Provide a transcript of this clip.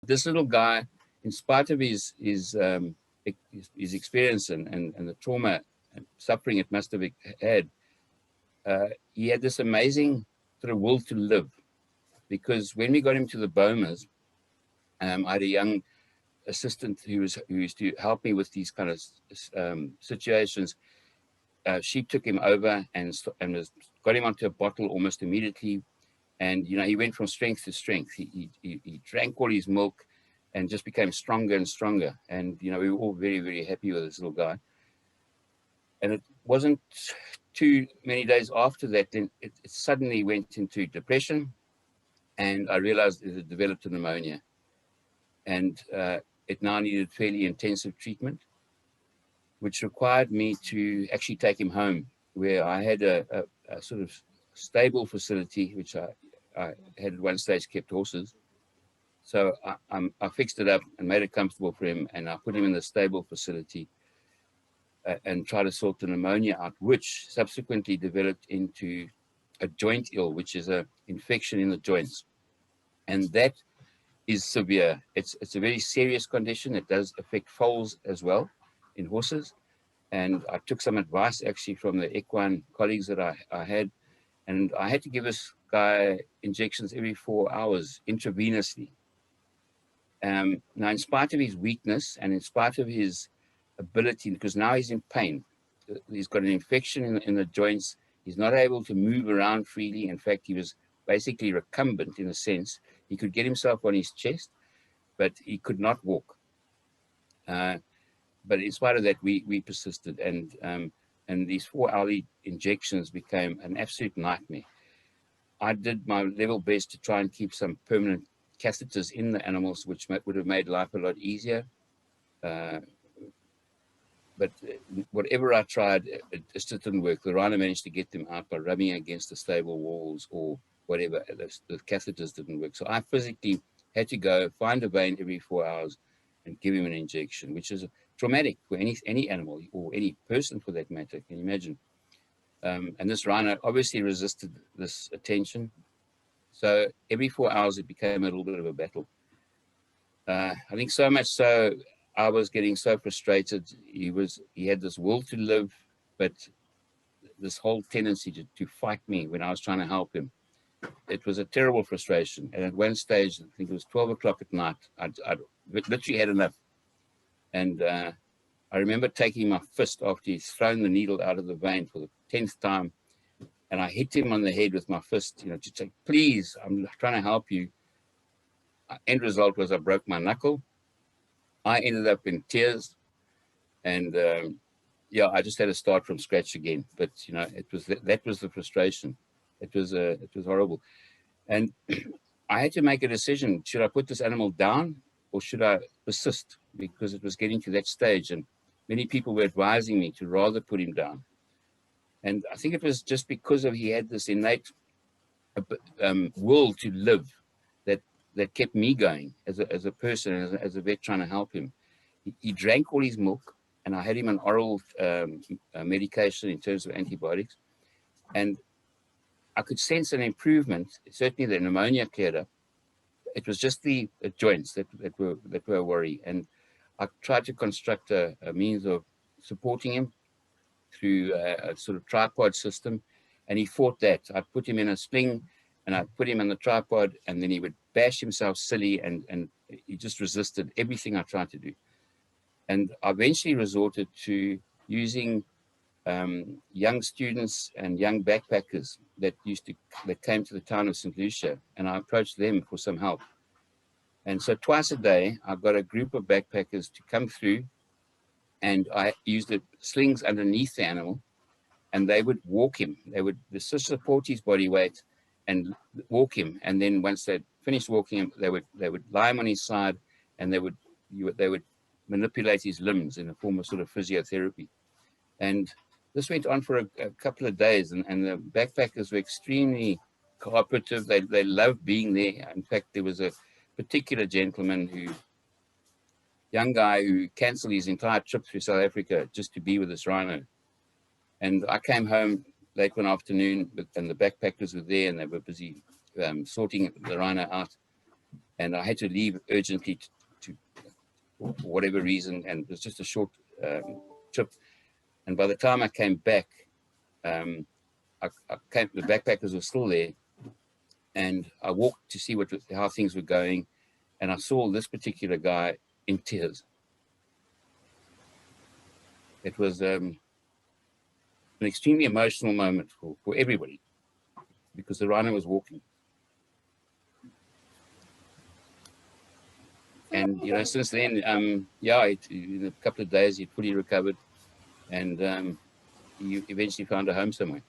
This little guy, in spite of his experience and the trauma and suffering it must have had, he had this amazing sort of will to live. Because when we got him to the Bomas, I had a young assistant who used to help me with these kind of situations. She took him over and got him onto a bottle almost immediately. And, you know, he went from strength to strength. He drank all his milk and just became stronger and stronger. And, you know, we were all very, very happy with this little guy. And it wasn't too many days after that, then it suddenly went into depression. And I realized it had developed a pneumonia. And it now needed fairly intensive treatment, which required me to actually take him home, where I had a sort of stable facility, which I had at one stage kept horses. So I fixed it up and made it comfortable for him, and I put him in the stable facility and tried to sort the pneumonia out, which subsequently developed into a joint ill, which is an infection in the joints. And that is severe. It's a very serious condition. It does affect foals as well in horses. And I took some advice actually from the equine colleagues that I had. And I had to give this guy injections every 4 hours intravenously. Now, in spite of his weakness and in spite of his ability, because now he's in pain, he's got an infection in the joints. He's not able to move around freely. In fact, he was basically recumbent in a sense. He could get himself on his chest, but he could not walk. But in spite of that, we persisted, and these 4 hourly injections became an absolute nightmare. I did my level best to try and keep some permanent catheters in the animals, which would have made life a lot easier. But whatever I tried, it just didn't work. The rhino managed to get them out by rubbing against the stable walls or whatever. The catheters didn't work. So I physically had to go find a vein every 4 hours and give him an injection, which is traumatic for any animal or any person for that matter. Can you imagine? And this rhino obviously resisted this attention. So every 4 hours, it became a little bit of a battle. I think so much so, I was getting so frustrated. He had this will to live, but this whole tendency to fight me when I was trying to help him. It was a terrible frustration. And at one stage, I think it was 12 o'clock at night, I'd literally had enough. And I remember taking my fist after he'd thrown the needle out of the vein for the 10th time. And I hit him on the head with my fist, you know, to say, please, I'm trying to help you. End result was I broke my knuckle. I ended up in tears. And yeah, I just had to start from scratch again. But, you know, that was the frustration. It was horrible. And I had to make a decision. Should I put this animal down or should I persist? Because it was getting to that stage. And many people were advising me to rather put him down. And I think it was just because he had this innate will to live that kept me going as a person, as a vet trying to help him. He drank all his milk, and I had him on oral medication in terms of antibiotics. And I could sense an improvement. Certainly the pneumonia cleared up. It was just the joints that were a worry. And I tried to construct a means of supporting him through a sort of tripod system, and he fought that. I put him in a sling, and I put him on the tripod, and then he would bash himself silly, and he just resisted everything I tried to do. And I eventually resorted to using young students and young backpackers that came to the town of St. Lucia, and I approached them for some help. And so twice a day, I got a group of backpackers to come through, and I used the slings underneath the animal, and they would walk him. They would support his body weight and walk him. And then once they'd finished walking him, they would lie him on his side, and they would manipulate his limbs in a form of sort of physiotherapy. And this went on for a couple of days, and the backpackers were extremely cooperative. They loved being there. In fact, there was a particular gentleman young guy who canceled his entire trip through South Africa just to be with this rhino. And I came home late one afternoon, and the backpackers were there, and they were busy sorting the rhino out. and I had to leave urgently to for whatever reason, and it was just a short trip. And by the time I came back, the backpackers were still there, and I walked to see how things were going, and I saw this particular guy in tears. It was an extremely emotional moment for everybody, because the rhino was walking. And since then, in a couple of days, he'd fully recovered, and he eventually found a home somewhere.